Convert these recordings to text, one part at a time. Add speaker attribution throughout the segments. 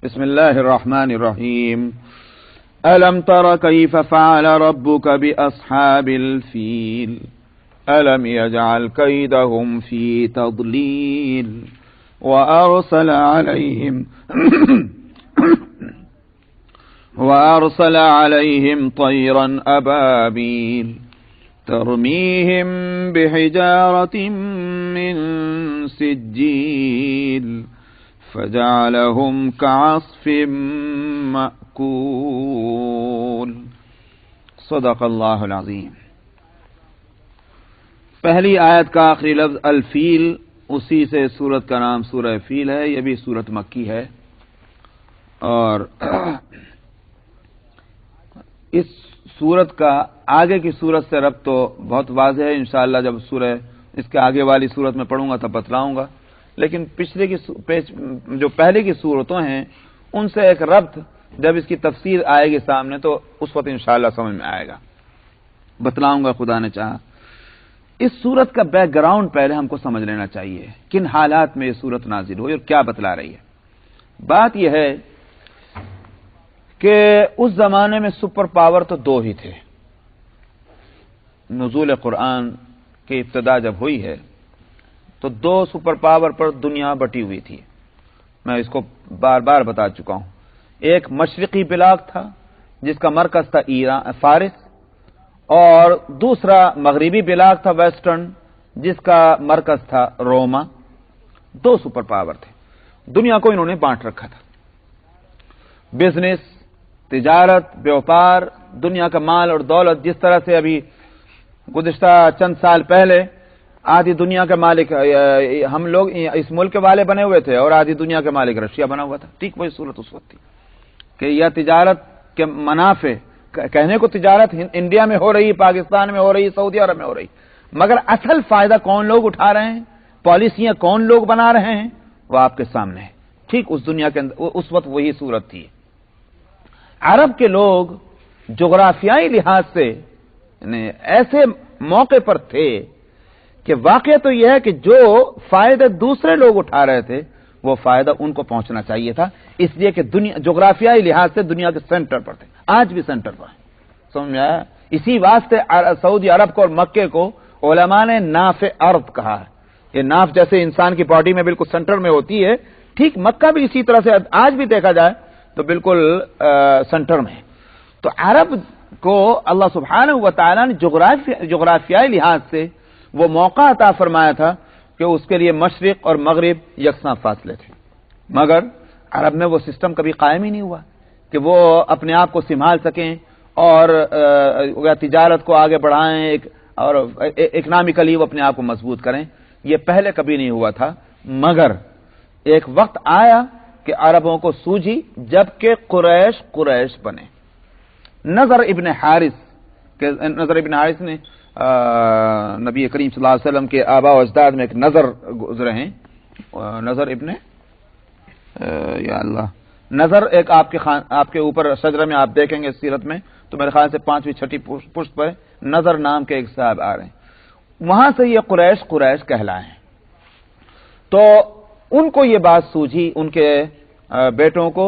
Speaker 1: بسم الله الرحمن الرحيم. ألم تر كيف فعل ربك بأصحاب الفيل ألم يجعل كيدهم في تضليل وأرسل عليهم طيرا أبابيل ترميهم بحجارة من سجيل فجعلهم كعصف مأكول. صدق اللہ العظیم. پہلی آیت کا آخری لفظ الفیل، اسی سے سورت کا نام سورہ فیل ہے. یہ بھی سورت مکی ہے، اور اس سورت کا آگے کی سورت سے ربط تو بہت واضح ہے. انشاءاللہ جب سورہ اس کے آگے والی سورت میں پڑھوں گا تب بتلاؤں گا، لیکن جو پہلے کی صورتوں ہیں ان سے ایک ربط جب اس کی تفسیر آئے گی سامنے تو اس وقت انشاءاللہ سمجھ میں آئے گا، بتلاؤں گا خدا نے چاہا. اس سورت کا بیک گراؤنڈ پہلے ہم کو سمجھ لینا چاہیے، کن حالات میں یہ سورت نازل ہوئی اور کیا بتلا رہی ہے. بات یہ ہے کہ اس زمانے میں سپر پاور تو دو ہی تھے. نزول قرآن کی ابتدا جب ہوئی ہے تو دو سپر پاور پر دنیا بٹی ہوئی تھی. میں اس کو بار بار بتا چکا ہوں. ایک مشرقی بلاک تھا جس کا مرکز تھا ایران فارس، اور دوسرا مغربی بلاک تھا ویسٹرن جس کا مرکز تھا روما. دو سپر پاور تھے. دنیا کو انہوں نے بانٹ رکھا تھا. بزنس، تجارت، بیوپار، دنیا کا مال اور دولت، جس طرح سے ابھی گزشتہ چند سال پہلے آدھی دنیا کے مالک ہم لوگ اس ملک کے والے بنے ہوئے تھے اور آدھی دنیا کے مالک رشیا بنا ہوا تھا. ٹھیک وہی صورت اس وقت تھی کہ یہ تجارت کے منافع، کہنے کو تجارت انڈیا میں ہو رہی، پاکستان میں ہو رہی، سعودی عرب میں ہو رہی، مگر اصل فائدہ کون لوگ اٹھا رہے ہیں، پالیسیاں کون لوگ بنا رہے ہیں، وہ آپ کے سامنے ہے. ٹھیک اس دنیا کے اندر اس وقت وہی صورت تھی. عرب کے لوگ جغرافیائی لحاظ سے ایسے موقع پر تھے کہ واقعہ تو یہ ہے کہ جو فائدے دوسرے لوگ اٹھا رہے تھے وہ فائدہ ان کو پہنچنا چاہیے تھا، اس لیے کہ دنیا جغرافیائی لحاظ سے دنیا کے سینٹر پر تھے. آج بھی سینٹر پر ہیں. سمجھ میں آیا؟ اسی واسطے سعودی عرب کو اور مکے کو علماء نے ناف ارض کہا ہے. یہ ناف جیسے انسان کی باڈی میں بالکل سینٹر میں ہوتی ہے، ٹھیک مکہ بھی اسی طرح سے آج بھی دیکھا جائے تو بالکل سینٹر میں. تو عرب کو اللہ سبحانہ و تعالیٰ نے جغرافیائی لحاظ سے وہ موقع عطا فرمایا تھا کہ اس کے لیے مشرق اور مغرب یکساں فاصلے تھے. مگر عرب میں وہ سسٹم کبھی قائم ہی نہیں ہوا کہ وہ اپنے آپ کو سنبھال سکیں اور تجارت کو آگے بڑھائیں اور اکنامکلی وہ اپنے آپ کو مضبوط کریں. یہ پہلے کبھی نہیں ہوا تھا. مگر ایک وقت آیا کہ عربوں کو سوجھی جبکہ قریش بنے. نضر ابن حارث نے نبی کریم صلی اللہ علیہ وسلم کے آباء و اجداد میں ایک نظر گزرے ہیں. نظر ابن یا اللہ نظر ایک آپ کے اوپر شجرہ میں آپ دیکھیں گے سیرت میں تو میرے خیال سے 5ویں 6ٹھی پشت پر نظر نام کے ایک صاحب آ رہے ہیں. وہاں سے یہ قریش کہلائے ہیں. تو ان کو یہ بات سوجھی ان کے بیٹوں کو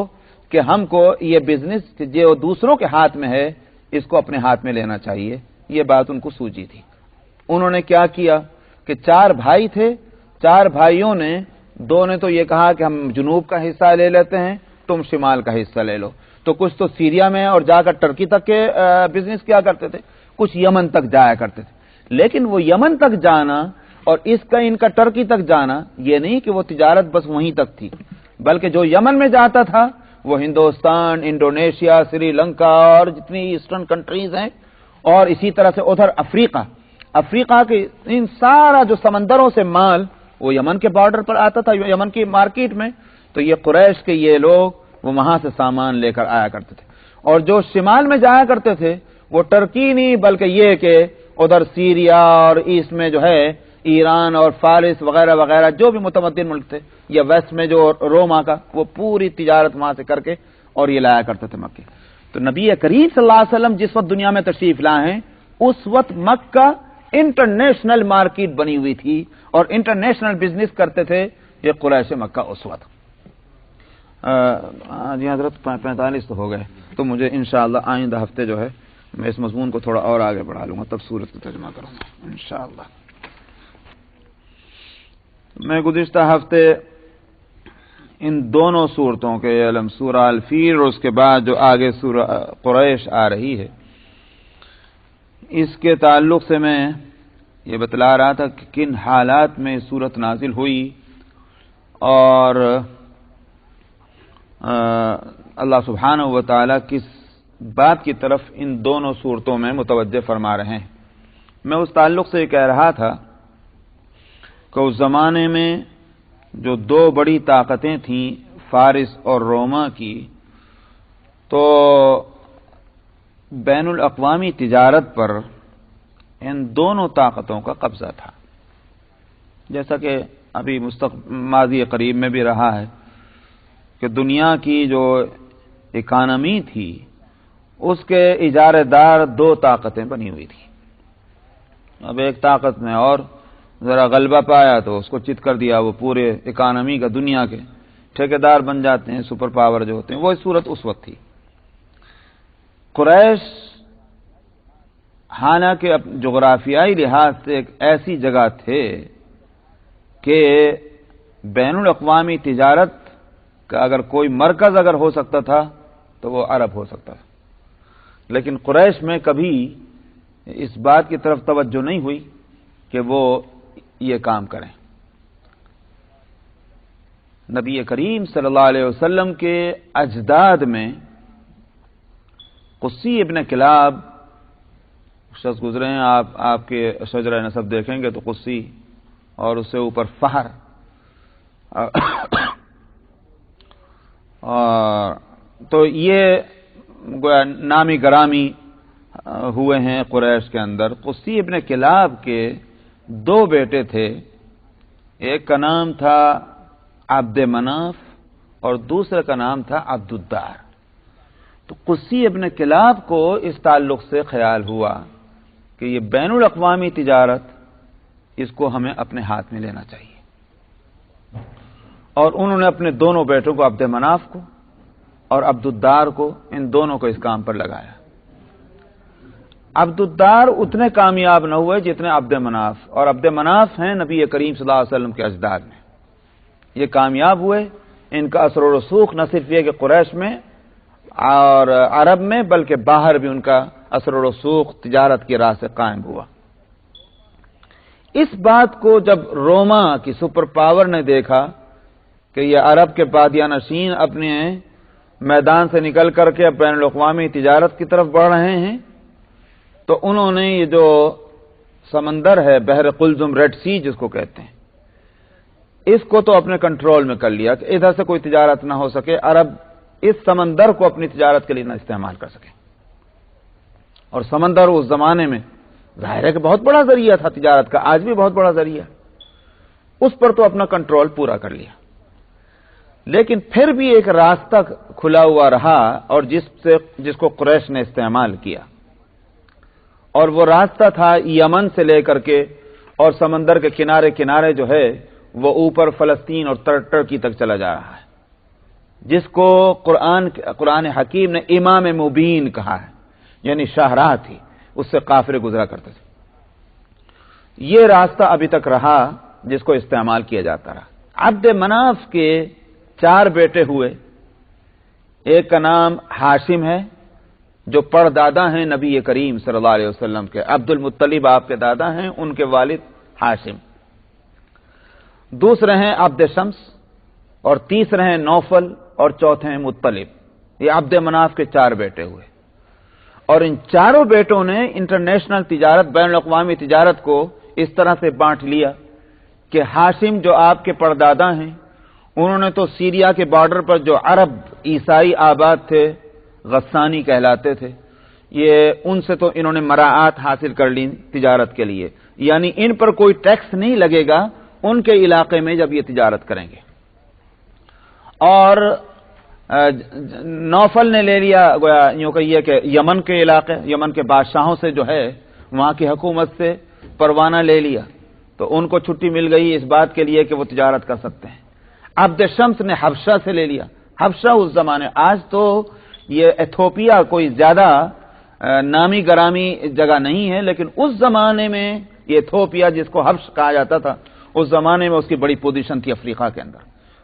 Speaker 1: کہ ہم کو یہ بزنس جو دوسروں کے ہاتھ میں ہے اس کو اپنے ہاتھ میں لینا چاہیے. یہ بات ان کو سوجھی تھی. انہوں نے کیا کیا کہ 4 بھائی تھے. 4 بھائیوں نے 2 نے تو یہ کہا کہ ہم جنوب کا حصہ لے لیتے ہیں، تم شمال کا حصہ لے لو. تو کچھ تو سیریا میں اور جا کر ٹرکی تک کے بزنس کیا کرتے تھے، کچھ یمن تک جایا کرتے تھے. لیکن وہ یمن تک جانا اور ان کا ٹرکی تک جانا یہ نہیں کہ وہ تجارت بس وہیں تک تھی، بلکہ جو یمن میں جاتا تھا وہ ہندوستان، انڈونیشیا، سری لنکا اور جتنی ایسٹرن کنٹریز ہیں، اور اسی طرح سے ادھر افریقہ کے ان سارا جو سمندروں سے مال وہ یمن کے بارڈر پر آتا تھا، یمن کی مارکیٹ میں. تو یہ قریش کے یہ لوگ وہ وہاں سے سامان لے کر آیا کرتے تھے. اور جو شمال میں جایا کرتے تھے وہ ٹرکی نہیں بلکہ یہ کہ ادھر سیریا اور ایسٹ میں جو ہے ایران اور فارس وغیرہ وغیرہ جو بھی متمدن ملک تھے، یا ویسٹ میں جو روما کا، وہ پوری تجارت وہاں سے کر کے اور یہ لایا کرتے تھے مکے. تو نبی کریم صلی اللہ علیہ وسلم جس وقت دنیا میں تشریف لائے ہیں اس وقت مکہ انٹرنیشنل مارکیٹ بنی ہوئی تھی اور انٹرنیشنل بزنس کرتے تھے یہ قریش مکہ اس وقت. جی حضرت 45 تو ہو گئے، تو مجھے انشاءاللہ آئندہ ہفتے جو ہے میں اس مضمون کو تھوڑا اور آگے بڑھا لوں گا، تب سورت کا ترجمہ کروں گا انشاءاللہ۔ میں گزشتہ ہفتے ان دونوں صورتوں کے علم سورہ الفیل اور اس کے بعد جو آگے سورہ قریش آ رہی ہے، اس کے تعلق سے میں یہ بتلا رہا تھا کہ کن حالات میں سورت نازل ہوئی اور اللہ سبحانہ و تعالی کس بات کی طرف ان دونوں صورتوں میں متوجہ فرما رہے ہیں۔ میں اس تعلق سے یہ کہہ رہا تھا کہ اس زمانے میں جو دو بڑی طاقتیں تھیں فارس اور روما کی، تو بین الاقوامی تجارت پر ان دونوں طاقتوں کا قبضہ تھا، جیسا کہ ابھی ماضی قریب میں بھی رہا ہے کہ دنیا کی جو اکانومی تھی اس کے اجارے دار دو طاقتیں بنی ہوئی تھی۔ اب ایک طاقت نے اور ذرا غلبہ پایا تو اس کو چت کر دیا، وہ پورے اکانومی کا دنیا کے ٹھیکیدار بن جاتے ہیں، سپر پاور جو ہوتے ہیں۔ وہ صورت اس وقت تھی۔ قریش حالانکہ جغرافیائی لحاظ سے ایک ایسی جگہ تھے کہ بین الاقوامی تجارت کا اگر کوئی مرکز اگر ہو سکتا تھا تو وہ عرب ہو سکتا تھا، لیکن قریش میں کبھی اس بات کی طرف توجہ نہیں ہوئی کہ وہ یہ کام کریں۔ نبی کریم صلی اللہ علیہ وسلم کے اجداد میں قصی ابن کلاب شخص گزرے ہیں، آپ کے شجرہ نسب دیکھیں گے تو قصی اور اس سے اوپر فہر، تو یہ نامی گرامی ہوئے ہیں قریش کے اندر۔ قصی ابن کلاب کے دو بیٹے تھے، ایک کا نام تھا عبد مناف اور دوسرے کا نام تھا عبد الدار۔ تو قصی ابن کلاب کو اس تعلق سے خیال ہوا کہ یہ بین الاقوامی تجارت اس کو ہمیں اپنے ہاتھ میں لینا چاہیے، اور انہوں نے اپنے دونوں بیٹوں کو، عبد مناف کو اور عبد الدار کو، ان دونوں کو اس کام پر لگایا۔ عبد الدار اتنے کامیاب نہ ہوئے جتنے عبد مناف، اور عبد مناف ہیں نبی کریم صلی اللہ علیہ وسلم کے اجداد میں۔ یہ کامیاب ہوئے، ان کا اثر و رسوخ نہ صرف یہ کہ قریش میں اور عرب میں بلکہ باہر بھی ان کا اثر و رسوخ تجارت کی راہ سے قائم ہوا۔ اس بات کو جب روما کی سپر پاور نے دیکھا کہ یہ عرب کے بادیہ نشین اپنے میدان سے نکل کر کے اب بین الاقوامی تجارت کی طرف بڑھ رہے ہیں، تو انہوں نے یہ جو سمندر ہے بحر قلزم، ریڈ سی جس کو کہتے ہیں، اس کو تو اپنے کنٹرول میں کر لیا کہ ادھر سے کوئی تجارت نہ ہو سکے، عرب اس سمندر کو اپنی تجارت کے لیے نہ استعمال کر سکے۔ اور سمندر اس زمانے میں ظاہر ہے کہ بہت بڑا ذریعہ تھا تجارت کا، آج بھی بہت بڑا ذریعہ، اس پر تو اپنا کنٹرول پورا کر لیا۔ لیکن پھر بھی ایک راستہ کھلا ہوا رہا اور جس کو قریش نے استعمال کیا، اور وہ راستہ تھا یمن سے لے کر کے اور سمندر کے کنارے کنارے جو ہے وہ اوپر فلسطین اور ترکی تک چلا جا رہا ہے، جس کو قرآن حکیم نے امام مبین کہا ہے، یعنی شاہراہ تھی، اس سے قافلے گزرا کرتے تھے۔ یہ راستہ ابھی تک رہا جس کو استعمال کیا جاتا رہا۔ عبد مناف کے 4 بیٹے ہوئے، ایک کا نام ہاشم ہے جو پردادا ہیں نبی کریم صلی اللہ علیہ وسلم کے، عبد المطلب آپ کے دادا ہیں، ان کے والد ہاشم۔ دوسرے ہیں عبد شمس، اور تیسرے ہیں نوفل، اور چوتھے ہیں مطلب۔ یہ عبد مناف کے 4 بیٹے ہوئے، اور ان چاروں بیٹوں نے انٹرنیشنل تجارت، بین الاقوامی تجارت کو اس طرح سے بانٹ لیا کہ ہاشم جو آپ کے پردادا ہیں، انہوں نے تو سیریا کے بارڈر پر جو عرب عیسائی آباد تھے، غسانی کہلاتے تھے، یہ ان سے تو انہوں نے مراعات حاصل کر لی تجارت کے لیے، یعنی ان پر کوئی ٹیکس نہیں لگے گا ان کے علاقے میں جب یہ تجارت کریں گے۔ اور نوفل نے لے لیا گویا یوں کہیے کہ یمن کے علاقے، یمن کے بادشاہوں سے جو ہے وہاں کی حکومت سے پروانہ لے لیا، تو ان کو چھٹی مل گئی اس بات کے لیے کہ وہ تجارت کر سکتے ہیں۔ عبد شمس نے حبشہ سے لے لیا، حبشہ اس زمانے، آج تو یہ ایتھوپیا کوئی زیادہ نامی گرامی جگہ نہیں ہے، لیکن اس زمانے میں یہ ایتھوپیا جس کو حبش کہا جاتا تھا، اس زمانے میں اس کی بڑی پوزیشن تھی افریقہ کے اندر۔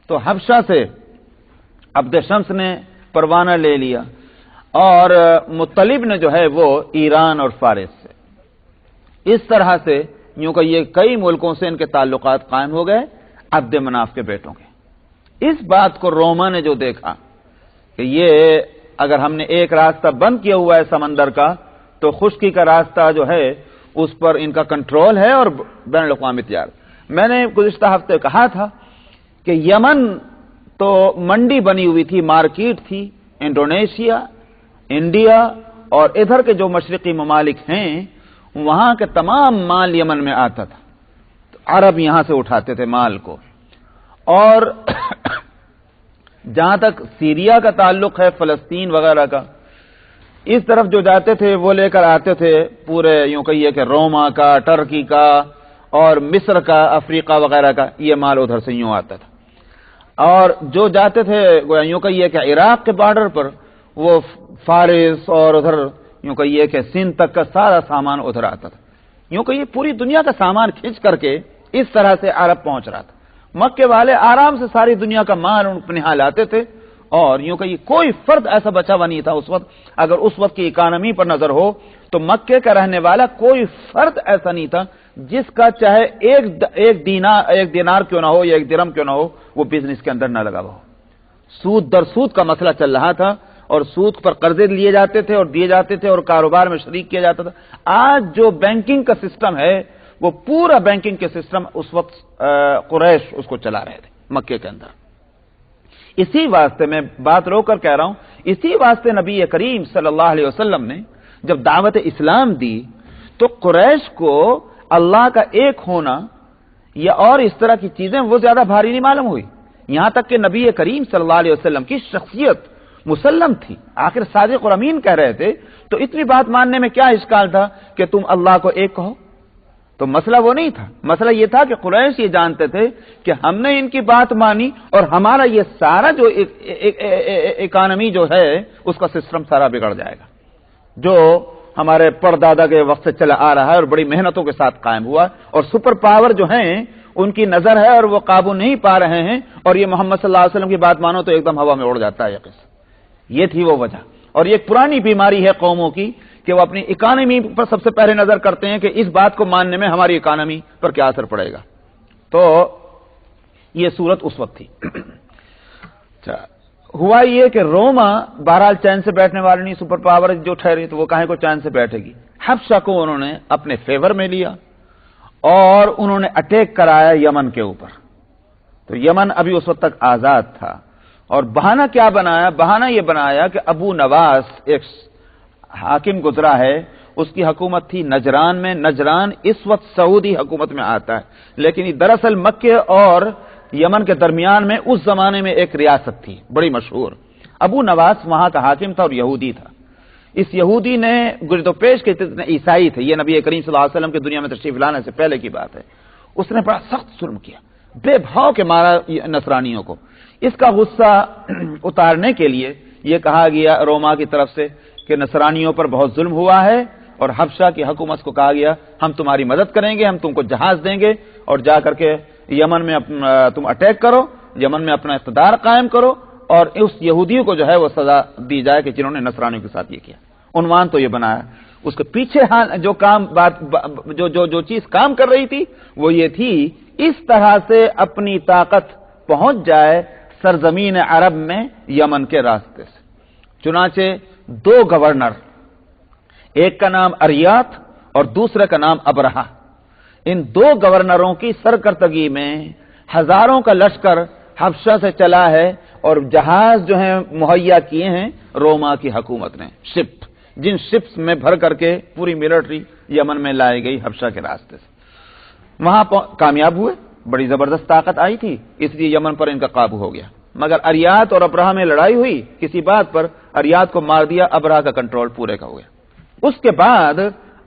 Speaker 1: تو حبشہ سے عبد شمس نے پروانہ لے لیا، اور مطلب نے جو ہے وہ ایران اور فارس سے، اس طرح سے یوں کہ یہ کئی ملکوں سے ان کے تعلقات قائم ہو گئے عبد مناف کے بیٹوں کے۔ اس بات کو روما نے جو دیکھا کہ یہ اگر ہم نے ایک راستہ بند کیا ہوا ہے سمندر کا، تو خشکی کا راستہ جو ہے اس پر ان کا کنٹرول ہے اور بین الاقوامی تجارت۔ میں نے گزشتہ ہفتے کہا تھا کہ یمن تو منڈی بنی ہوئی تھی، مارکیٹ تھی، انڈونیشیا، انڈیا اور ادھر کے جو مشرقی ممالک ہیں وہاں کے تمام مال یمن میں آتا تھا، عرب یہاں سے اٹھاتے تھے مال کو۔ اور جہاں تک سیریا کا تعلق ہے، فلسطین وغیرہ کا، اس طرف جو جاتے تھے وہ لے کر آتے تھے پورے یوں کہیے کہ روما کا، ٹرکی کا اور مصر کا، افریقہ وغیرہ کا، یہ مال ادھر سے یوں آتا تھا۔ اور جو جاتے تھے یوں کہیے کہ عراق کے بارڈر پر، وہ فارس اور ادھر یوں کہیے کہ سندھ تک کا سارا سامان ادھر آتا تھا۔ یوں کہ یہ پوری دنیا کا سامان کھینچ کر کے اس طرح سے عرب پہنچ رہا تھا۔ مکے والے آرام سے ساری دنیا کا مال اپنے یہاں لاتے تھے، اور یوں کہ یہ کوئی فرد ایسا بچا ہوا نہیں تھا اس وقت۔ اگر اس وقت کی اکانومی پر نظر ہو تو مکے کا رہنے والا کوئی فرد ایسا نہیں تھا جس کا چاہے ایک دینار کیوں نہ ہو یا ایک درہم کیوں نہ ہو وہ بزنس کے اندر نہ لگا ہوا ہو۔ سود در سود کا مسئلہ چل رہا تھا، اور سود پر قرضے لیے جاتے تھے اور دیے جاتے تھے اور کاروبار میں شریک کیا جاتا تھا۔ آج جو بینکنگ کا سسٹم ہے وہ پورا بینکنگ کے سسٹم اس وقت قریش اس کو چلا رہے تھے مکے کے اندر۔ اسی واسطے میں بات رو کر کہہ رہا ہوں، اسی واسطے نبی کریم صلی اللہ علیہ وسلم نے جب دعوت اسلام دی تو قریش کو اللہ کا ایک ہونا یا اور اس طرح کی چیزیں وہ زیادہ بھاری نہیں معلوم ہوئی، یہاں تک کہ نبی کریم صلی اللہ علیہ وسلم کی شخصیت مسلم تھی، آخر صادق اور امین کہہ رہے تھے، تو اتنی بات ماننے میں کیا اشکال تھا کہ تم اللہ کو ایک کہو؟ تو مسئلہ وہ نہیں تھا، مسئلہ یہ تھا کہ قریش یہ جانتے تھے کہ ہم نے ان کی بات مانی اور ہمارا یہ سارا جو اکانومی جو ہے اس کا سسٹم سارا بگڑ جائے گا، جو ہمارے پردادا کے وقت سے چلا آ رہا ہے اور بڑی محنتوں کے ساتھ قائم ہوا، اور سپر پاور جو ہیں ان کی نظر ہے اور وہ قابو نہیں پا رہے ہیں، اور یہ محمد صلی اللہ علیہ وسلم کی بات مانو تو ایک دم ہوا میں اڑ جاتا ہے یہ قصہ۔ یہ تھی وہ وجہ، اور یہ ایک پرانی بیماری ہے قوموں کی کہ وہ اپنی اکانومی پر سب سے پہلے نظر کرتے ہیں کہ اس بات کو ماننے میں ہماری اکانومی پر کیا اثر پڑے گا۔ تو یہ صورت اس وقت تھی۔ ہوا یہ کہ روما بہرحال چین سے بیٹھنے والی نہیں، سپر پاور جو ٹھہری تو وہ کہیں کو چین سے بیٹھے گی۔ حبشہ کو انہوں نے اپنے فیور میں لیا اور انہوں نے اٹیک کرایا یمن کے اوپر۔ تو یمن ابھی اس وقت تک آزاد تھا، اور بہانہ کیا بنایا؟ بہانہ یہ بنایا کہ ابو نواس ایک حاکم گزرا ہے، اس کی حکومت تھی نجران میں۔ نجران اس وقت سعودی حکومت میں آتا ہے، لیکن دراصل مکے اور یمن کے درمیان میں اس زمانے میں ایک ریاست تھی بڑی مشہور۔ ابو نواس وہاں کا حاکم تھا اور یہودی تھا۔ اس یہودی نے گرد و پیش کے عیسائی تھے، یہ نبی کریم صلی اللہ علیہ وسلم کے دنیا میں تشریف لانے سے پہلے کی بات ہے۔ اس نے بڑا سخت ظلم کیا، بے بھاؤ کے مارا نصرانیوں کو۔ اس کا غصہ اتارنے کے لیے یہ کہا گیا روما کی طرف سے کہ نصرانیوں پر بہت ظلم ہوا ہے، اور حبشہ کی حکومت کو کہا گیا ہم تمہاری مدد کریں گے، ہم تم کو جہاز دیں گے اور جا کر کے یمن میں تم اٹیک کرو، یمن میں اپنا اقتدار قائم کرو، اور اس یہودیوں کو جو ہے وہ سزا دی جائے کہ جنہوں نے نصرانیوں کے ساتھ یہ کیا۔ عنوان تو یہ بنایا۔ اس کے پیچھے جو چیز کام کر رہی تھی وہ یہ تھی اس طرح سے اپنی طاقت پہنچ جائے سرزمین عرب میں یمن کے راستے سے۔ چنانچہ دو گورنر، ایک کا نام اریات اور دوسرے کا نام ابرہہ، ان دو گورنروں کی سرکردگی میں ہزاروں کا لشکر حبشہ سے چلا ہے، اور جہاز جو ہیں مہیا کیے ہیں روما کی حکومت نے، شپ، جن شپس میں بھر کر کے پوری ملٹری یمن میں لائی گئی حبشہ کے راستے سے۔ وہاں کامیاب ہوئے، بڑی زبردست طاقت آئی تھی، اس لیے یمن پر ان کا قابو ہو گیا۔ مگر اریات اور ابرہہ میں لڑائی ہوئی کسی بات پر، اریات کو مار دیا، ابرہہ کا کنٹرول پورے کا ہو گیا۔ اس کے بعد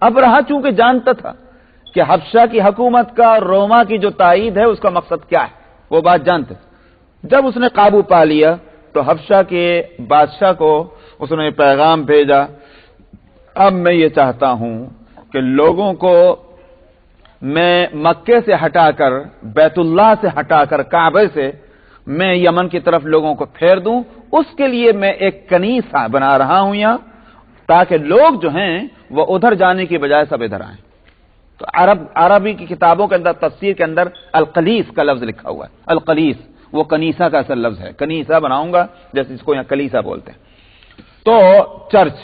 Speaker 1: ابرہہ چونکہ جانتا تھا کہ حبشہ کی حکومت کا روما کی جو تائید ہے اس کا مقصد کیا ہے، وہ بات جانتے تھے۔ جب اس نے قابو پا لیا تو حبشہ کے بادشاہ کو اس نے پیغام بھیجا، اب میں یہ چاہتا ہوں کہ لوگوں کو میں مکے سے ہٹا کر، بیت اللہ سے ہٹا کر، کعبے سے میں یمن کی طرف لوگوں کو پھیر دوں، اس کے لیے میں ایک کنیسہ بنا رہا ہوں یہاں، تاکہ لوگ جو ہیں وہ ادھر جانے کی بجائے سب ادھر آئیں۔ تو عربی کی کتابوں کے اندر، تفسیر کے اندر القلیس کا لفظ لکھا ہوا ہے۔ القلیس وہ کنیسہ کا اصل لفظ ہے، کنیسہ بناؤں گا جیسے اس کو یہاں کلیسا بولتے ہیں، تو چرچ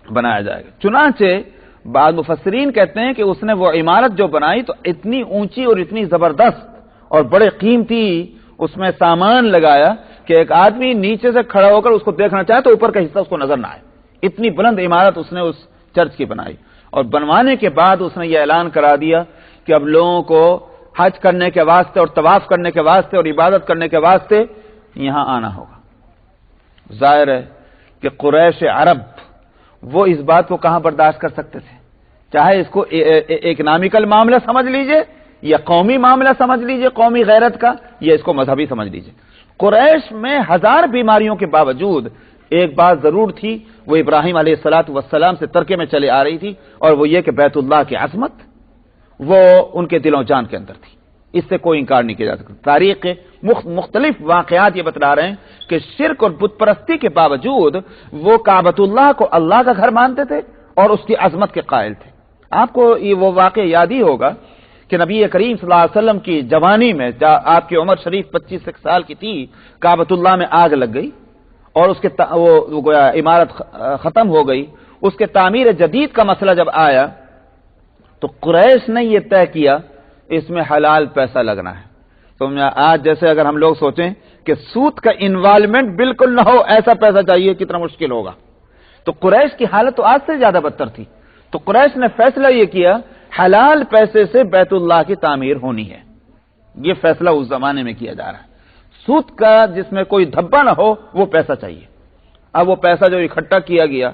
Speaker 1: بنایا جائے گا۔ چنانچہ بعض مفسرین کہتے ہیں کہ اس نے وہ عمارت جو بنائی تو اتنی اونچی اور اتنی زبردست اور بڑے قیمتی اس میں سامان لگایا کہ ایک آدمی نیچے سے کھڑا ہو کر اس کو دیکھنا چاہے تو اوپر کا حصہ اس کو نظر نہ آئے، اتنی بلند عمارت اس نے اس چرچ کی بنائی۔ اور بنوانے کے بعد اس نے یہ اعلان کرا دیا کہ اب لوگوں کو حج کرنے کے واسطے اور طواف کرنے کے واسطے اور عبادت کرنے کے واسطے یہاں آنا ہوگا۔ ظاہر ہے کہ قریش عرب وہ اس بات کو کہاں برداشت کر سکتے تھے، چاہے اس کو اکنامیکل معاملہ سمجھ لیجئے یا قومی معاملہ سمجھ لیجئے، قومی غیرت کا، یا اس کو مذہبی سمجھ لیجئے۔ قریش میں ہزار بیماریوں کے باوجود ایک بات ضرور تھی، وہ ابراہیم علیہ السلام سے ترکے میں چلے آ رہی تھی، اور وہ یہ کہ بیت اللہ کی عظمت وہ ان کے دل و جان کے اندر تھی، اس سے کوئی انکار نہیں کیا جا سکتا۔ تاریخ کے مختلف واقعات یہ بتلا رہے ہیں کہ شرک اور بت پرستی کے باوجود وہ کعبۃ اللہ کو اللہ کا گھر مانتے تھے اور اس کی عظمت کے قائل تھے۔ آپ کو یہ وہ واقعہ یاد ہی ہوگا کہ نبی کریم صلی اللہ علیہ وسلم کی جوانی میں، آپ کی عمر شریف 25 سال کی تھی، کعبۃ اللہ میں آگ لگ گئی اور اس کے وہ گویا عمارت ختم ہو گئی۔ اس کے تعمیر جدید کا مسئلہ جب آیا تو قریش نے یہ طے کیا اس میں حلال پیسہ لگنا ہے۔ تو آج جیسے اگر ہم لوگ سوچیں کہ سود کا انوالومنٹ بالکل نہ ہو، ایسا پیسہ چاہیے، کتنا مشکل ہوگا۔ تو قریش کی حالت تو آج سے زیادہ بدتر تھی۔ تو قریش نے فیصلہ یہ کیا حلال پیسے سے بیت اللہ کی تعمیر ہونی ہے۔ یہ فیصلہ اس زمانے میں کیا جا رہا ہے۔ سود کا جس میں کوئی دھبا نہ ہو وہ پیسہ چاہیے۔ اب وہ پیسہ جو اکٹھا کیا گیا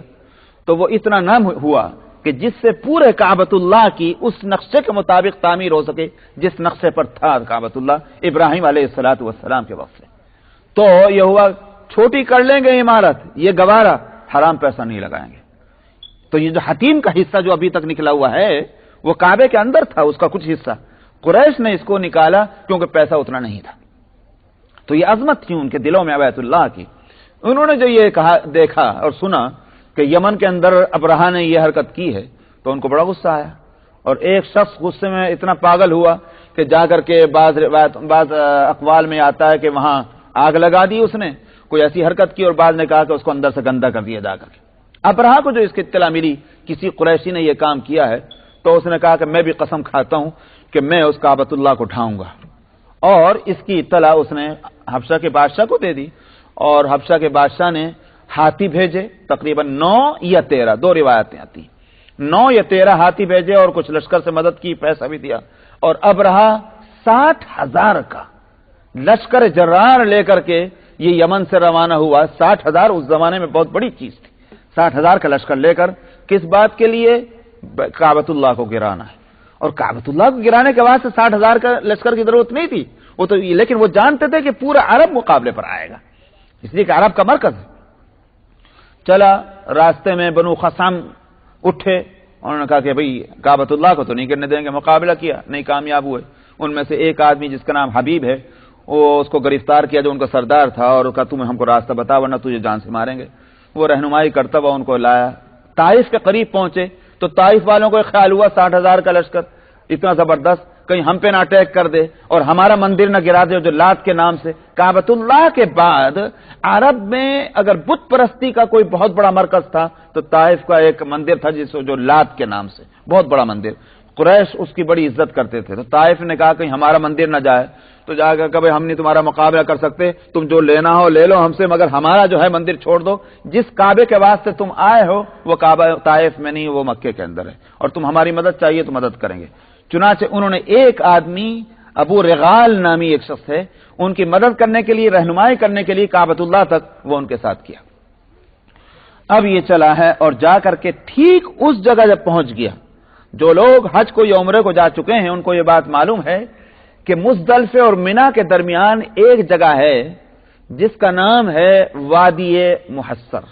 Speaker 1: تو وہ اتنا نہ ہوا کہ جس سے پورے کعبۃ اللہ کی اس نقشے کے مطابق تعمیر ہو سکے جس نقشے پر تھا کعبۃ اللہ ابراہیم علیہ السلام کے وقت سے۔ تو یہ ہوا چھوٹی کر لیں گے عمارت، یہ گوارا، حرام پیسہ نہیں لگائیں گے۔ تو یہ جو حتیم کا حصہ جو ابھی تک نکلا ہوا ہے وہ کعبے کے اندر تھا، اس کا کچھ حصہ قریش نے اس کو نکالا کیونکہ پیسہ اتنا نہیں تھا۔ تو یہ عظمت تھی ان کے دلوں میں بیت اللہ کی۔ انہوں نے جو یہ کہا، دیکھا اور سنا کہ یمن کے اندر ابرہہ نے یہ حرکت کی ہے تو ان کو بڑا غصہ آیا، اور ایک شخص غصے میں اتنا پاگل ہوا کہ جا کر کے بعض اقوال میں آتا ہے کہ وہاں آگ لگا دی اس نے، کوئی ایسی حرکت کی، اور بعض نے کہا کہ اس کو اندر سے گندا کر دیا جا کر کے۔ ابرہہ کو جو اس کی اطلاع ملی کسی قریشی نے یہ کام کیا ہے تو اس نے کہا کہ میں بھی قسم کھاتا ہوں کہ میں اس کعبۃ اللہ کو ڈھاؤں گا، اور اس کی اطلاع اس نے حبشہ کے بادشاہ کو دے دی، اور حبشہ کے بادشاہ نے ہاتھی بھیجے، تقریباً 9 یا 13، دو روایتیں آتی، 9 یا 13 ہاتھی بھیجے اور کچھ لشکر سے مدد کی، پیسہ بھی دیا، اور ابرہہ 60,000 کا لشکر جرار لے کر کے یہ یمن سے روانہ ہوا۔ 60,000 اس زمانے میں بہت بڑی چیز تھی۔ 60,000 کا لشکر لے کر کس بات کے لیے؟ کعبۃ اللہ کو گرانا ہے، اور کعبۃ اللہ کو گرانے کے بعد سے 60,000 کا لشکر کی ضرورت نہیں تھی، وہ تو، لیکن وہ جانتے تھے کہ پورا عرب مقابلے پر آئے گا، اس لیے کہ عرب کا مرکز ہے۔ چلا، راستے میں بنو خصم اٹھے، انہوں نے کہا کہ بھئی کعبۃ اللہ کو تو نہیں کرنے دیں گے، مقابلہ کیا، نہیں کامیاب ہوئے۔ ان میں سے ایک آدمی جس کا نام حبیب ہے، وہ اس کو گرفتار کیا جو ان کا سردار تھا، اور کہا تم ہم کو راستہ بتا ورنہ تجھے جان سے ماریں گے۔ وہ رہنمائی کرتا ہوا ان کو لایا، طائف کے قریب پہنچے تو طائف والوں کو خیال ہوا 60,000 کا لشکر اتنا زبردست، کہیں ہم پہ نہ اٹیک کر دے اور ہمارا مندر نہ گرا دے جو لات کے نام سے۔ کعبۃ اللہ کے بعد عرب میں اگر بت پرستی کا کوئی بہت بڑا مرکز تھا تو طائف کا ایک مندر تھا جو لات کے نام سے، بہت بڑا مندر، قریش اس کی بڑی عزت کرتے تھے۔ تو طائف نے کہا کہیں ہمارا مندر نہ جائے، تو جا کر کہ ہم نہیں تمہارا مقابلہ کر سکتے، تم جو لینا ہو لے لو ہم سے، مگر ہمارا جو ہے مندر چھوڑ دو، جس کعبے کے واسطے تم آئے ہو وہ کعبہ طائف میں نہیں، وہ مکے کے اندر ہے، اور تم ہماری مدد چاہیے تو مدد کریں گے۔ چنانچہ انہوں نے ایک آدمی، ابو رغال نامی ایک شخص ہے، ان کی مدد کرنے کے لیے، رہنمائی کرنے کے لیے کعبۃ اللہ تک وہ ان کے ساتھ کیا۔ اب یہ چلا ہے اور جا کر کے ٹھیک اس جگہ جب پہنچ گیا، جو لوگ حج کو یا عمرے کو جا چکے ہیں ان کو یہ بات معلوم ہے کہ مزدلفے اور منا کے درمیان ایک جگہ ہے جس کا نام ہے وادی محصر۔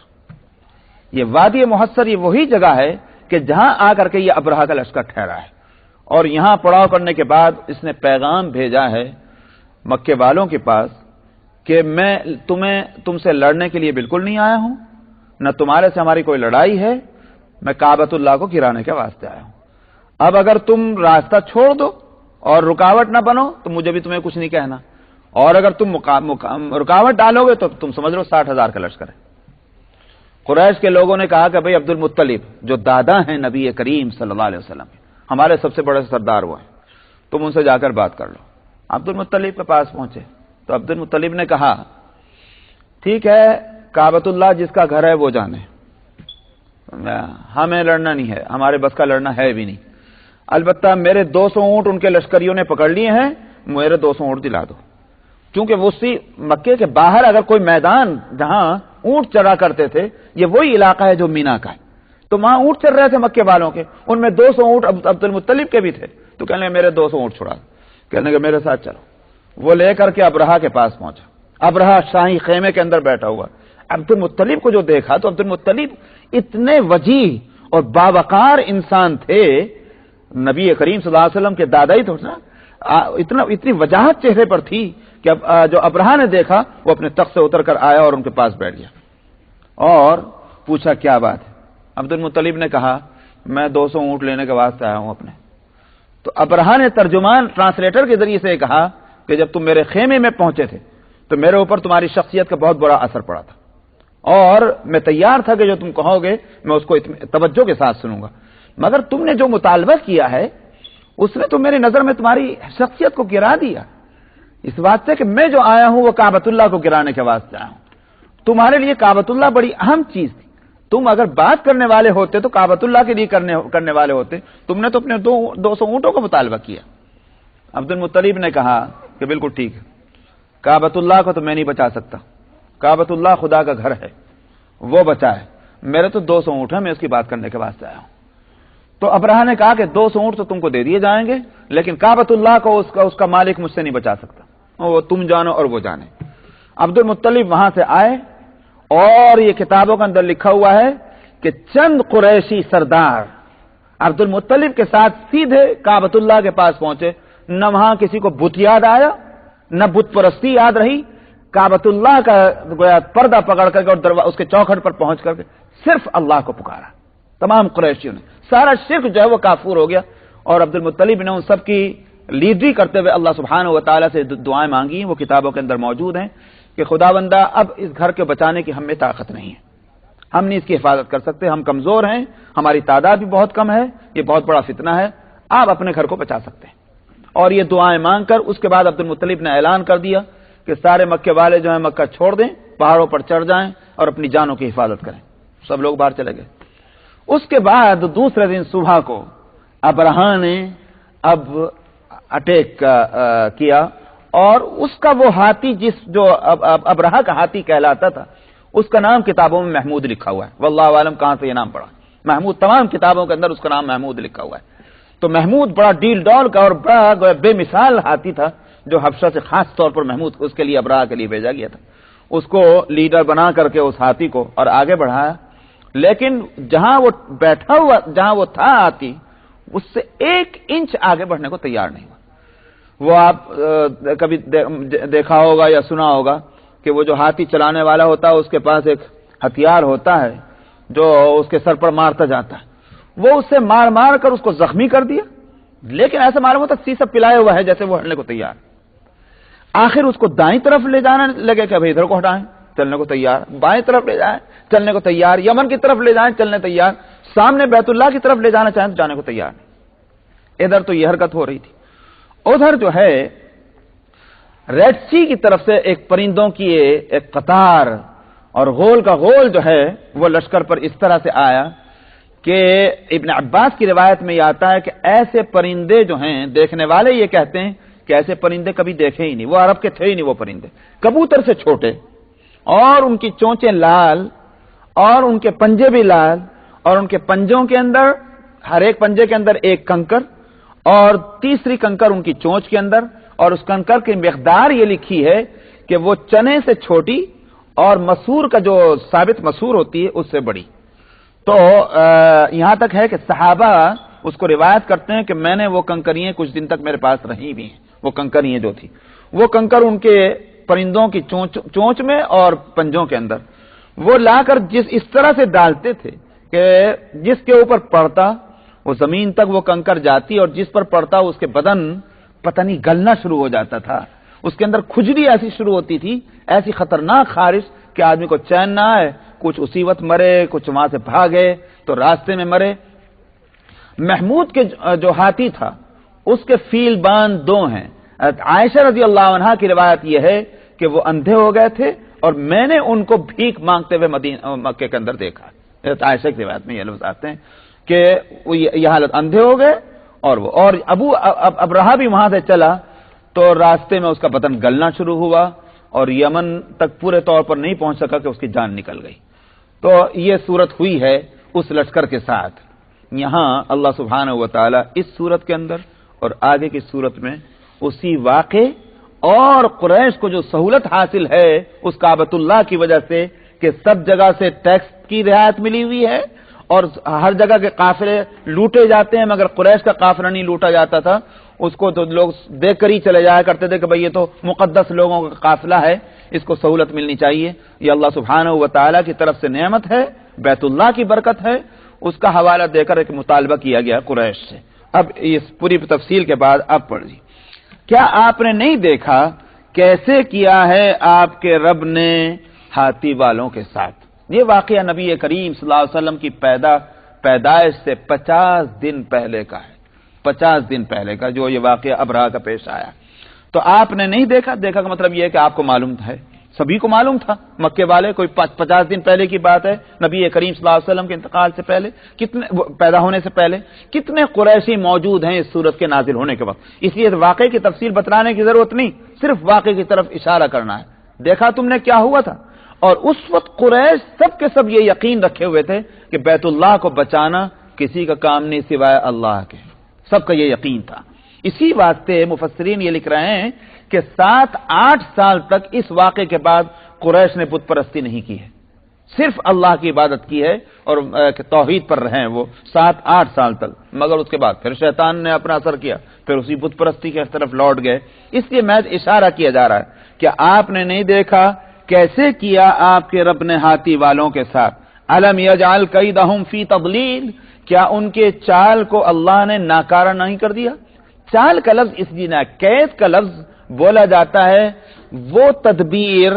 Speaker 1: یہ وادی محصر یہ وہی جگہ ہے کہ جہاں آ کر کے یہ ابرہہ کا لشکر ٹھہرا ہے، اور یہاں پڑاؤ کرنے کے بعد اس نے پیغام بھیجا ہے مکے والوں کے پاس کہ میں تم سے لڑنے کے لیے بالکل نہیں آیا ہوں، نہ تمہارے سے ہماری کوئی لڑائی ہے، میں کعبۃ اللہ کو گرانے کے واسطے آیا ہوں۔ اب اگر تم راستہ چھوڑ دو اور رکاوٹ نہ بنو تو مجھے بھی تمہیں کچھ نہیں کہنا، اور اگر تم رکاوٹ ڈالو گے تو تم سمجھ لو 60,000 کا لشکر ہے۔ قریش کے لوگوں نے کہا کہ بھئی عبد المطلب جو دادا ہیں نبی کریم صلی اللہ علیہ وسلم، ہمارے سب سے بڑے سردار وہ ہیں، تم ان سے جا کر بات کر لو۔ عبد المطلب کے پاس پہنچے تو عبد المطلب نے کہا ٹھیک ہے، کعبۃ اللہ جس کا گھر ہے وہ جانے، ہمیں لڑنا نہیں ہے، ہمارے بس کا لڑنا ہے بھی نہیں، البتہ میرے 200 اونٹ ان کے لشکریوں نے پکڑ لیے ہیں، میرے 200 اونٹ دلا دو، کیونکہ اسی مکے کے باہر اگر کوئی میدان جہاں اونٹ چرا کرتے تھے، یہ وہی علاقہ ہے جو مینا کا ہے، تو وہاں اونٹ چل رہے تھے مکے والوں کے، ان میں 200 اونٹ عبد المطلب کے بھی تھے، تو کہنے لگے میرے 200 اونٹ چھڑا، کہنے لگے میرے ساتھ چلو۔ وہ لے کر کے ابرہہ کے پاس پہنچا، ابرہہ شاہی خیمے کے اندر بیٹھا ہوا، عبد المطلب کو جو دیکھا تو عبد المطلب اتنے وجیح اور باوقار انسان تھے، نبی کریم صلی اللہ علیہ وسلم کے دادا ہی تو نا، اتنی وجاہت چہرے پر تھی کہ جو ابرہہ نے دیکھا وہ اپنے تخت سے اتر کر آیا اور ان کے پاس بیٹھ گیا اور پوچھا کیا بات ہے۔ عبد المطلب نے کہا میں 200 اونٹ لینے کے واسطے آیا ہوں اپنے۔ تو ابرہہ نے ترجمان ٹرانسلیٹر کے ذریعے سے کہا کہ جب تم میرے خیمے میں پہنچے تھے تو میرے اوپر تمہاری شخصیت کا بہت بڑا اثر پڑا تھا، اور میں تیار تھا کہ جو تم کہو گے میں اس کو توجہ کے ساتھ سنوں گا، مگر تم نے جو مطالبہ کیا ہے اس نے تو میری نظر میں تمہاری شخصیت کو گرا دیا، اس واسطے کہ میں جو آیا ہوں وہ کعبۃ اللہ کو گرانے کے واسطے آیا ہوں۔ تمہارے لیے کعبۃ اللہ بڑی اہم چیز تھی، تم اگر بات کرنے والے ہوتے تو کعبۃ اللہ کے لیے کرنے والے ہوتے، تم نے تو اپنے 200 اونٹوں کا مطالبہ کیا۔ عبد المطلب نے کہا کہ بالکل ٹھیک ہے، کعبۃ اللہ کو تو میں نہیں بچا سکتا، کعبۃ اللہ خدا کا گھر ہے، وہ بچائے، میرے تو 200 اونٹ ہیں، میں اس کی بات کرنے کے واسطے آیا ہوں۔ تو ابرہہ نے کہا کہ 200 اونٹ تو تم کو دے دیے جائیں گے، لیکن کعبۃ اللہ کو اس کا مالک مجھ سے نہیں بچا سکتا، وہ تم جانو اور وہ جانے۔ عبد المطلب وہاں سے آئے، اور یہ کتابوں کے اندر لکھا ہوا ہے کہ چند قریشی سردار عبد المطلب کے ساتھ سیدھے کعبۃ اللہ کے پاس پہنچے، نہ وہاں کسی کو بت یاد آیا، نہ بت پرستی یاد رہی، کعبۃ اللہ کا پردہ پکڑ کر کے اور اس کے چوکھٹ پر پہنچ کر کے صرف اللہ کو پکارا۔ تمام قریشیوں نے، سارا شرک جو ہے وہ کافور ہو گیا، اور عبد المطلب نے ان سب کی لیڈری کرتے ہوئے اللہ سبحانہ و تعالیٰ سے دعائیں مانگی، وہ کتابوں کے اندر موجود ہیں کہ خداوندہ اب اس گھر کے بچانے کی ہم میں طاقت نہیں ہے، ہم نہیں اس کی حفاظت کر سکتے، ہم کمزور ہیں، ہماری تعداد بھی بہت کم ہے، یہ بہت بڑا فتنہ ہے، آپ اپنے گھر کو بچا سکتے ہیں۔ اور یہ دعائیں مانگ کر اس کے بعد عبد المطلب نے اعلان کر دیا کہ سارے مکے والے جو ہیں مکہ چھوڑ دیں، پہاڑوں پر چڑھ جائیں اور اپنی جانوں کی حفاظت کریں۔ سب لوگ باہر چلے گئے۔ اس کے بعد دوسرے دن صبح کو ابرہہ نے اب اٹیک کیا، اور اس کا وہ ہاتھی جو ابرہہ کا ہاتھی کہلاتا تھا، اس کا نام کتابوں میں محمود لکھا ہوا ہے، واللہ عالم کہاں سے یہ نام پڑا، محمود تمام کتابوں کے اندر اس کا نام محمود لکھا ہوا ہے۔ تو محمود بڑا ڈیل ڈال کا اور بڑا بے مثال ہاتھی تھا، جو حبشہ سے خاص طور پر محمود اس کے لیے ابرہہ کے لیے بھیجا گیا تھا، اس کو لیڈر بنا کر کے اس ہاتھی کو اور آگے بڑھایا، لیکن جہاں وہ بیٹھا ہوا، جہاں وہ تھا ہاتھی، اس سے 1 انچ آگے بڑھنے کو تیار نہیں ہوا۔ وہ آپ کبھی دیکھا ہوگا یا سنا ہوگا کہ وہ جو ہاتھی چلانے والا ہوتا ہے اس کے پاس ایک ہتھیار ہوتا ہے جو اس کے سر پر مارتا جاتا ہے، وہ اسے مار مار کر اس کو زخمی کر دیا، لیکن ایسا معلوم ہوتا سیسا پلایا ہوا ہے جیسے وہ ہٹنے کو تیار۔ آخر اس کو دائیں طرف لے جانا لگے کہ بھائی ادھر کو ہٹائیں، چلنے کو تیار، بائیں طرف لے جائیں چلنے کو تیار، یمن کی طرف لے جائیں چلنے تیار، سامنے بیت اللہ کی طرف لے جانا چاہیں تو جانے کو تیار نہیں۔ ادھر تو یہ حرکت ہو رہی تھی، ادھر جو ہے ریڈ سی کی طرف سے ایک پرندوں کی ایک قطار اور غول کا غول جو ہے وہ لشکر پر اس طرح سے آیا کہ ابن عباس کی روایت میں یہ آتا ہے کہ ایسے پرندے جو ہیں، دیکھنے والے یہ کہتے ہیں کہ ایسے پرندے کبھی دیکھے ہی نہیں، وہ عرب کے تھے ہی نہیں وہ پرندے، کبوتر سے چھوٹے، اور ان کی چونچیں لال، اور ان کے پنجے بھی لال، اور ان کے پنجوں کے اندر ہر ایک پنجے کے اندر ایک کنکر، اور تیسری کنکر ان کی چونچ کے اندر، اور اس کنکر کی مقدار یہ لکھی ہے کہ وہ چنے سے چھوٹی اور مسور کا جو ثابت مسور ہوتی ہے اس سے بڑی. تو یہاں تک ہے کہ صحابہ اس کو روایت کرتے ہیں کہ میں نے وہ کنکریاں کچھ دن تک میرے پاس رہی بھی ہیں. وہ کنکریاں جو تھی وہ کنکر ان کے پرندوں کی چونچ میں اور پنجوں کے اندر وہ لا کر اس طرح سے ڈالتے تھے کہ جس کے اوپر پڑتا وہ زمین تک وہ کنکر جاتی اور جس پر پڑتا اس کے بدن پتہ نہیں گلنا شروع ہو جاتا تھا. اس کے اندر کھجلی ایسی شروع ہوتی تھی, ایسی خطرناک خارش کہ آدمی کو چین نہ آئے, کچھ اسی وقت مرے, کچھ وہاں سے بھاگے تو راستے میں مرے. محمود کے جو ہاتھی تھا اس کے فیل باند 2 ہیں. عائشہ رضی اللہ عنہا کی روایت یہ ہے کہ وہ اندھے ہو گئے تھے اور میں نے ان کو بھیک مانگتے ہوئے مکے کے اندر دیکھا. عائشہ کی روایت میں یہ لفظ آتے ہیں کہ یہ حالت اندھے ہو گئے اور ابو ابرہہ بھی وہاں سے چلا تو راستے میں اس کا بدن گلنا شروع ہوا اور یمن تک پورے طور پر نہیں پہنچ سکا کہ اس کی جان نکل گئی. تو یہ صورت ہوئی ہے اس لشکر کے ساتھ. یہاں اللہ سبحانہ و تعالی اس صورت کے اندر اور آگے کی صورت میں اسی واقعے اور قریش کو جو سہولت حاصل ہے اس کعبۃ اللہ کی وجہ سے کہ سب جگہ سے ٹیکس کی رعایت ملی ہوئی ہے اور ہر جگہ کے قافلے لوٹے جاتے ہیں مگر قریش کا قافلہ نہیں لوٹا جاتا تھا. اس کو تو لوگ دیکھ کر ہی چلے جایا کرتے تھے کہ بھئی یہ تو مقدس لوگوں کا قافلہ ہے, اس کو سہولت ملنی چاہیے. یہ اللہ سبحانہ و تعالیٰ کی طرف سے نعمت ہے, بیت اللہ کی برکت ہے. اس کا حوالہ دے کر ایک مطالبہ کیا گیا قریش سے. اب اس پوری تفصیل کے بعد اب پڑھیے. کیا آپ نے نہیں دیکھا کیسے کیا ہے آپ کے رب نے ہاتھی والوں کے ساتھ؟ یہ واقعہ نبی کریم صلی اللہ علیہ وسلم کی پیدائش سے 50 دن پہلے کا ہے. 50 دن پہلے کا جو یہ واقعہ ابرہہ کا پیش آیا. تو آپ نے نہیں دیکھا کا مطلب یہ ہے کہ آپ کو معلوم ہے, سبھی کو معلوم تھا. مکے والے کوئی 50 دن پہلے کی بات ہے, نبی کریم صلی اللہ علیہ وسلم کے انتقال سے پہلے, کتنے پیدا ہونے سے پہلے کتنے قریشی موجود ہیں اس صورت کے نازل ہونے کے وقت. اس لیے واقعے کی تفصیل بتلانے کی ضرورت نہیں, صرف واقعے کی طرف اشارہ کرنا ہے. دیکھا تم نے کیا ہوا تھا. اور اس وقت قریش سب کے سب یہ یقین رکھے ہوئے تھے کہ بیت اللہ کو بچانا کسی کا کام نہیں سوائے اللہ کے. سب کا یہ یقین تھا. اسی واسطے مفسرین یہ لکھ رہے ہیں کہ 7-8 سال تک اس واقعے کے بعد قریش نے بت پرستی نہیں کی ہے, صرف اللہ کی عبادت کی ہے اور توحید پر رہے ہیں وہ 7-8 سال تک. مگر اس کے بعد پھر شیطان نے اپنا اثر کیا, پھر اسی بت پرستی کی طرف لوٹ گئے. اس لیے میں اشارہ کیا جا رہا ہے کہ آپ نے نہیں دیکھا کیسے کیا آپ کے رب نے ہاتھی والوں کے ساتھ. الم یجعل کیدہم فی تضلیل, کیا ان کے چال کو اللہ نے ناکارہ نہیں کر دیا. چال کا لفظ اس لیے نہ, قید کا لفظ بولا جاتا ہے وہ تدبیر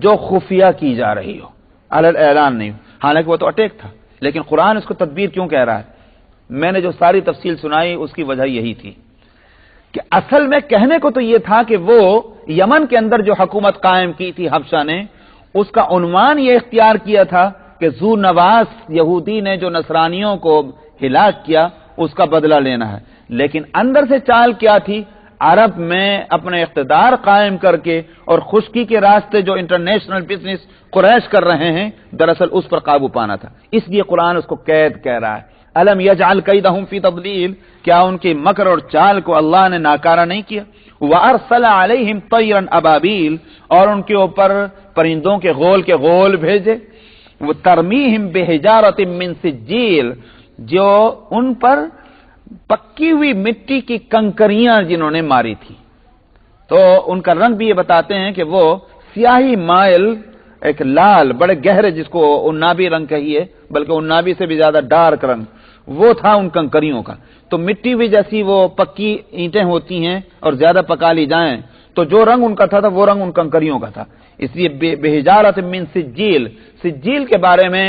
Speaker 1: جو خفیہ کی جا رہی ہو, اعلان نہیں ہو. حالانکہ وہ تو اٹیک تھا, لیکن قرآن اس کو تدبیر کیوں کہہ رہا ہے؟ میں نے جو ساری تفصیل سنائی اس کی وجہ یہی تھی کہ اصل میں کہنے کو تو یہ تھا کہ وہ یمن کے اندر جو حکومت قائم کی تھی حبشہ نے, اس کا عنوان یہ اختیار کیا تھا کہ ذو نواس یہودی نے جو نصرانیوں کو ہلاک کیا اس کا بدلہ لینا ہے. لیکن اندر سے چال کیا تھی؟ عرب میں اپنے اقتدار قائم کر کے اور خشکی کے راستے جو انٹرنیشنل بزنس قریش کر رہے ہیں دراصل اس پر قابو پانا تھا. اس لیے قرآن اس کو قید کہہ رہا ہے. الم یجعل کیدہم فی تضلیل, کیا ان کی مکر اور چال کو اللہ نے ناکارہ نہیں کیا. وارسل علیہم طیرا ابابیل, اور ان کے اوپر پرندوں کے غول بھیجے. وہ ترمیہم بحجارۃ من سجیل, جو ان پر پکی ہوئی مٹی کی کنکریاں جنہوں نے ماری تھی. تو ان کا رنگ بھی یہ بتاتے ہیں کہ وہ سیاہی مائل ایک لال بڑے گہرے, جس کو عنابی رنگ کہیے, بلکہ عنابی سے بھی زیادہ ڈارک رنگ وہ تھا ان کنکریوں کا. تو مٹی بھی جیسی وہ پکی اینٹیں ہوتی ہیں اور زیادہ پکا لی جائیں تو جو رنگ ان کا تھا وہ رنگ ان کنکریوں کا تھا. اس لیے بحجارۃ من سجیل. سجیل کے بارے میں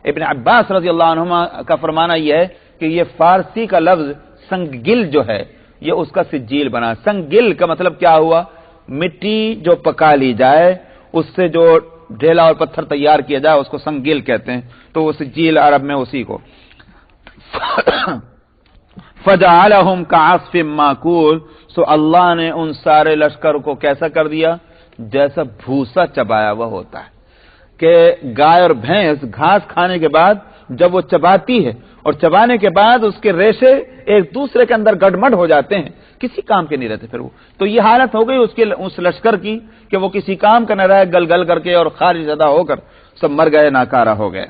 Speaker 1: ابن عباس رضی اللہ عنہما کا فرمانا یہ ہے کہ یہ فارسی کا لفظ سنگل جو ہے یہ اس کا سجیل بنا. سنگل کا مطلب کیا ہوا؟ مٹی جو پکا لی جائے اس سے جو ڈھیلا اور پتھر تیار کیا جائے اس کو سنگل کہتے ہیں. تو وہ سجیل عرب میں اسی کو. فجعلہم کعصف ماکول, سو اللہ نے ان سارے لشکر کو کیسا کر دیا؟ جیسا بھوسا چبایا ہوا ہوتا ہے کہ گائے اور بھینس گھاس کھانے کے بعد جب وہ چباتی ہے اور چبانے کے بعد اس کے ریشے ایک دوسرے کے اندر گڈمڈ ہو جاتے ہیں, کسی کام کے نہیں رہتے پھر وہ. تو یہ حالت ہو گئی اس لشکر کی کہ وہ کسی کام کا نہ رہے، گل گل کر کے اور خارج زدہ ہو کر سب مر گئے، ناکارہ ہو گئے.